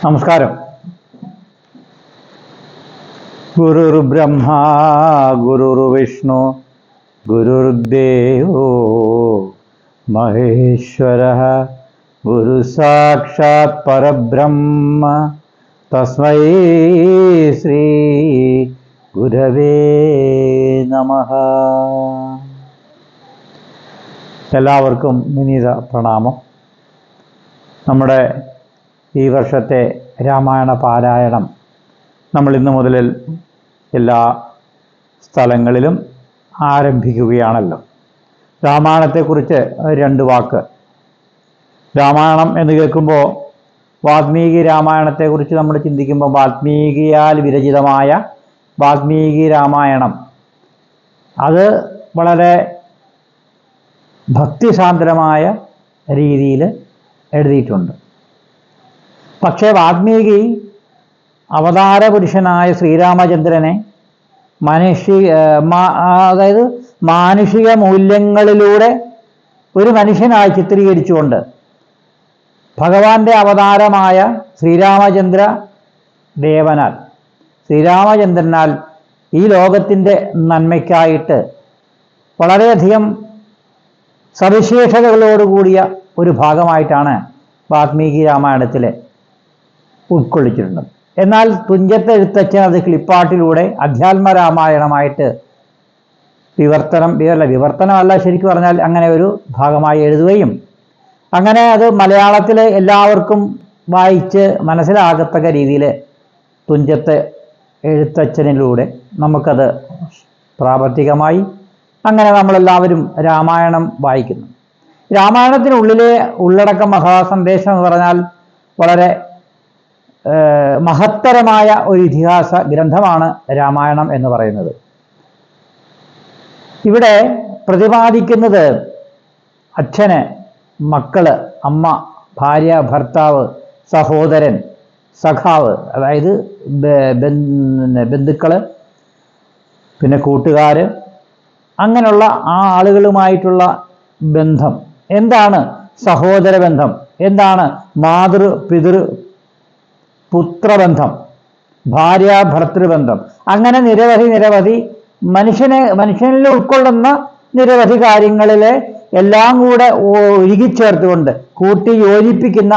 നമസ്കാരം. ഗുരുർബ്രഹ്മ ഗുരുർവിഷ്ണു ഗുരുർദേവോ മഹേശ്വര ഗുരു സാക്ഷാത് പരബ്രഹ്മ തസ്മൈ ശ്രീ ഗുരവേ നമഃ. എല്ലാവർക്കും വിനീത പ്രണാമം. നമ്മുടെ ഈ വർഷത്തെ രാമായണ പാരായണം നമ്മൾ ഇന്നു മുതൽ എല്ലാ സ്ഥലങ്ങളിലും ആരംഭിക്കുകയാണല്ലോ. രാമായണത്തെക്കുറിച്ച് രണ്ട് വാക്ക്. രാമായണം എന്ന് കേൾക്കുമ്പോൾ വാൽമീകി രാമായണത്തെക്കുറിച്ച് നമ്മൾ ചിന്തിക്കുമ്പോൾ വാൽമീകിയാൽ വിരചിതമായ വാൽമീകി രാമായണം അത് വളരെ ഭക്തിസാന്ദ്രമായ രീതിയിൽ എഴുതിയിട്ടുണ്ട്. പക്ഷേ വാൽമീകി അവതാര പുരുഷനായ ശ്രീരാമചന്ദ്രനെ അതായത് മാനുഷിക മൂല്യങ്ങളിലൂടെ ഒരു മനുഷ്യനായി ചിത്രീകരിച്ചുകൊണ്ട് ഭഗവാന്റെ അവതാരമായ ശ്രീരാമചന്ദ്ര ദേവനാൽ ശ്രീരാമചന്ദ്രനാൽ ഈ ലോകത്തിൻ്റെ നന്മയ്ക്കായിട്ട് വളരെയധികം സവിശേഷതകളോടുകൂടിയ ഒരു ഭാഗമായിട്ടാണ് വാൽമീകി രാമായണത്തിലെ ഉൾക്കൊള്ളിച്ചിട്ടുണ്ട്. എന്നാൽ തുഞ്ചത്ത് എഴുത്തച്ഛൻ അത് ക്ലിപ്പാട്ടിലൂടെ അധ്യാത്മരാമായണമായിട്ട് വിവർത്തനമല്ല ശരിക്കും പറഞ്ഞാൽ അങ്ങനെ ഒരു ഭാഗമായി എഴുതുകയും അങ്ങനെ അത് മലയാളത്തിൽ എല്ലാവർക്കും വായിച്ച് മനസ്സിലാകത്തക്ക രീതിയിൽ തുഞ്ചത്ത് എഴുത്തച്ഛനിലൂടെ നമുക്കത് പ്രാവർത്തികമായി അങ്ങനെ നമ്മളെല്ലാവരും രാമായണം വായിക്കുന്നു. രാമായണത്തിനുള്ളിലെ ഉള്ളടക്ക മഹാസന്ദേശം എന്ന് പറഞ്ഞാൽ വളരെ മഹത്തരമായ ഒരു ഇതിഹാസ ഗ്രന്ഥമാണ് രാമായണം എന്ന് പറയുന്നത്. ഇവിടെ പ്രതിപാദിക്കുന്നത് അച്ഛന്, മക്കള്, അമ്മ, ഭാര്യ, ഭർത്താവ്, സഹോദരൻ, സഖാവ്, അതായത് ബന്ധുക്കള്, പിന്നെ കൂട്ടുകാര്, അങ്ങനെയുള്ള ആ ആളുകളുമായിട്ടുള്ള ബന്ധം എന്താണ്, സഹോദര ബന്ധം എന്താണ്, മാതൃ പിതൃ പുത്രബന്ധം, ഭാര്യ ഭർത്തൃബന്ധം, അങ്ങനെ നിരവധി മനുഷ്യനിൽ ഉൾക്കൊള്ളുന്ന നിരവധി കാര്യങ്ങളിലെ എല്ലാം കൂടെ ഒഴുകിച്ചേർത്തുകൊണ്ട് കൂട്ടി യോജിപ്പിക്കുന്ന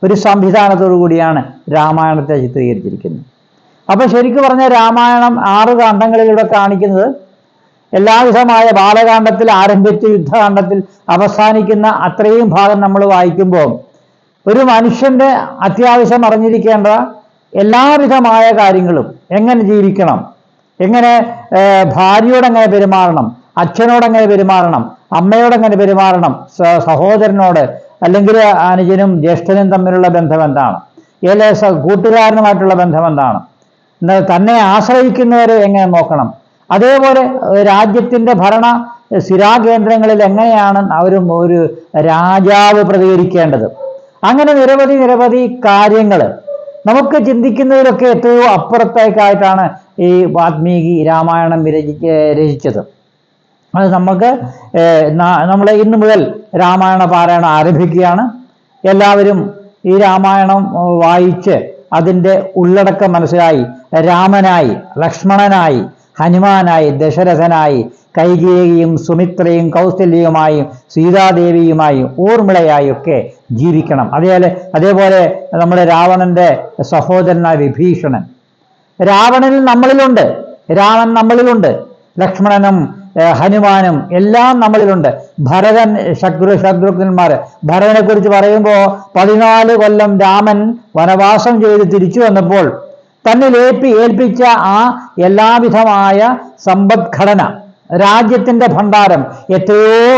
ഒരു സംവിധാനത്തോടു കൂടിയാണ് രാമായണത്തെ ചിത്രീകരിച്ചിരിക്കുന്നത്. അപ്പൊ ശരിക്കും പറഞ്ഞ രാമായണം 6 കാണ്ഡങ്ങളിലൂടെ കാണിക്കുന്നത് എല്ലാവിധമായ ബാലകാണ്ഡത്തിൽ ആരംഭിച്ച് യുദ്ധകാണ്ഡത്തിൽ അവസാനിക്കുന്ന അത്രയും ഭാഗം നമ്മൾ വായിക്കുമ്പോൾ ഒരു മനുഷ്യന്റെ അത്യാവശ്യം അറിഞ്ഞിരിക്കേണ്ട എല്ലാവിധമായ കാര്യങ്ങളും, എങ്ങനെ ജീവിക്കണം, എങ്ങനെ ഭാര്യയോടെങ്ങനെ പെരുമാറണം, അച്ഛനോടെങ്ങനെ പെരുമാറണം, അമ്മയോടെങ്ങനെ പെരുമാറണം, സഹോദരനോട് അല്ലെങ്കിൽ അനുജനും ജ്യേഷ്ഠനും തമ്മിലുള്ള ബന്ധം എന്താണ്, കൂട്ടുകാരനുമായിട്ടുള്ള ബന്ധം എന്താണ്, തന്നെ ആശ്രയിക്കുന്നവരെ എങ്ങനെ നോക്കണം, അതേപോലെ രാജ്യത്തിൻ്റെ ഭരണ സ്ഥിരാകേന്ദ്രങ്ങളിൽ എങ്ങനെയാണ് ഒരു രാജാവ് പ്രതികരിക്കേണ്ടത്, അങ്ങനെ നിരവധി കാര്യങ്ങൾ നമുക്ക് ചിന്തിക്കുന്നതിലൊക്കെ എത്രയോ അപ്പുറത്തേക്കായിട്ടാണ് ഈ വാൽമീകി രാമായണം രചിച്ചത്. അത് നമ്മൾ ഇന്നു മുതൽ രാമായണ പാരായണം ആരംഭിക്കുകയാണ്. എല്ലാവരും ഈ രാമായണം വായിച്ച് അതിൻ്റെ ഉള്ളടക്കം മനസ്സിലായി രാമനായി, ലക്ഷ്മണനായി, ഹനുമാനായി, ദശരഥനായി, കൈകേയിയും സുമിത്രയും കൗസല്യയുമായും സീതാദേവിയുമായും ഊർമിളയായും ഒക്കെ ജീവിക്കണം. അതേപോലെ നമ്മുടെ രാവണന്റെ സഹോദരനായ വിഭീഷണൻ, രാവണൻ നമ്മളിലുണ്ട്, രാമൻ നമ്മളിലുണ്ട്, ലക്ഷ്മണനും ഹനുമാനും എല്ലാം നമ്മളിലുണ്ട്. ഭരതൻ, ശത്രുഘ്നന്മാർ, ഭരതനെ കുറിച്ച് പറയുമ്പോൾ 14 കൊല്ലം രാമൻ വനവാസം ചെയ്ത് തിരിച്ചു വന്നപ്പോൾ തന്നിൽ ഏൽപ്പിച്ച ആ എല്ലാവിധമായ സമ്പദ്ഘടന, രാജ്യത്തിൻ്റെ ഭണ്ഡാരം എത്രയോ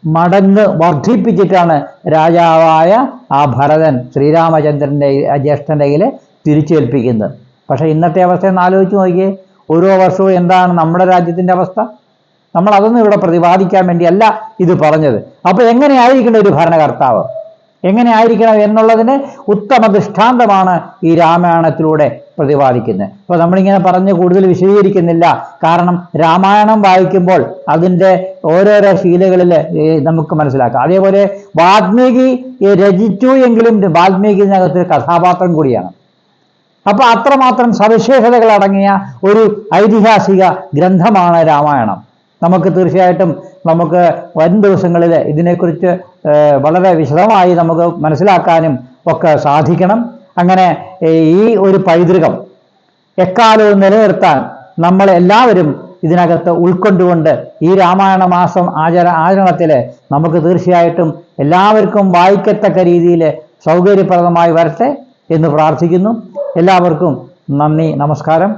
മടങ്ങ് വർദ്ധിപ്പിച്ചിട്ടാണ് രാജാവായ ആ ഭരതൻ ശ്രീരാമചന്ദ്രൻ്റെ ജ്യേഷ്ഠൻ്റെ കയ്യിൽ തിരിച്ചേൽപ്പിക്കുന്നത്. പക്ഷേ ഇന്നത്തെ അവസ്ഥ ഒന്ന് ആലോചിച്ച് നോക്കിയേ. ഓരോ വർഷവും എന്താണ് നമ്മുടെ രാജ്യത്തിൻ്റെ അവസ്ഥ? നമ്മൾ അതൊന്നും ഇവിടെ പ്രതിപാദിക്കാൻ വേണ്ടിയല്ല ഇത് പറഞ്ഞത്. അപ്പോൾ എങ്ങനെയായിരിക്കണം ഒരു ഭരണകർത്താവ്? എങ്ങനെ ആയിരിക്കണം എന്നുള്ളതിന് ഉത്തമ ദൃഷ്ടാന്തമാണ് ഈ രാമായണത്തിലൂടെ പ്രതിപാദിക്കുന്നത്. അപ്പോൾ നമ്മളിങ്ങനെ പറഞ്ഞ് കൂടുതൽ വിശദീകരിക്കുന്നില്ല. കാരണം രാമായണം വായിക്കുമ്പോൾ അതിൻ്റെ ഓരോരോ ശീലകളിൽ നമുക്ക് മനസ്സിലാക്കാം. അതേപോലെ വാൽമീകി രചിച്ചു എങ്കിലും വാൽമീകിനകത്ത് കഥാപാത്രം കൂടിയാണ്. അപ്പൊ അത്രമാത്രം സവിശേഷതകൾ അടങ്ങിയ ഒരു ഐതിഹാസിക ഗ്രന്ഥമാണ് രാമായണം. നമുക്ക് തീർച്ചയായിട്ടും വരും ദിവസങ്ങളിൽ ഇതിനെക്കുറിച്ച് വളരെ വിശദമായി നമുക്ക് മനസ്സിലാക്കാനും ഒക്കെ സാധിക്കണം. അങ്ങനെ ഈ ഒരു പൈതൃകം എക്കാലവും നിലനിർത്താൻ നമ്മൾ എല്ലാവരും ഇതിനകത്ത് ഉൾക്കൊണ്ടുകൊണ്ട് ഈ രാമായണ മാസം ആചരണത്തിൽ നമുക്ക് തീർച്ചയായിട്ടും എല്ലാവർക്കും വായിക്കത്തക്ക രീതിയിൽ സൗകര്യപ്രദമായി വരട്ടെ എന്ന് പ്രാർത്ഥിക്കുന്നു. എല്ലാവർക്കും നന്ദി, നമസ്കാരം.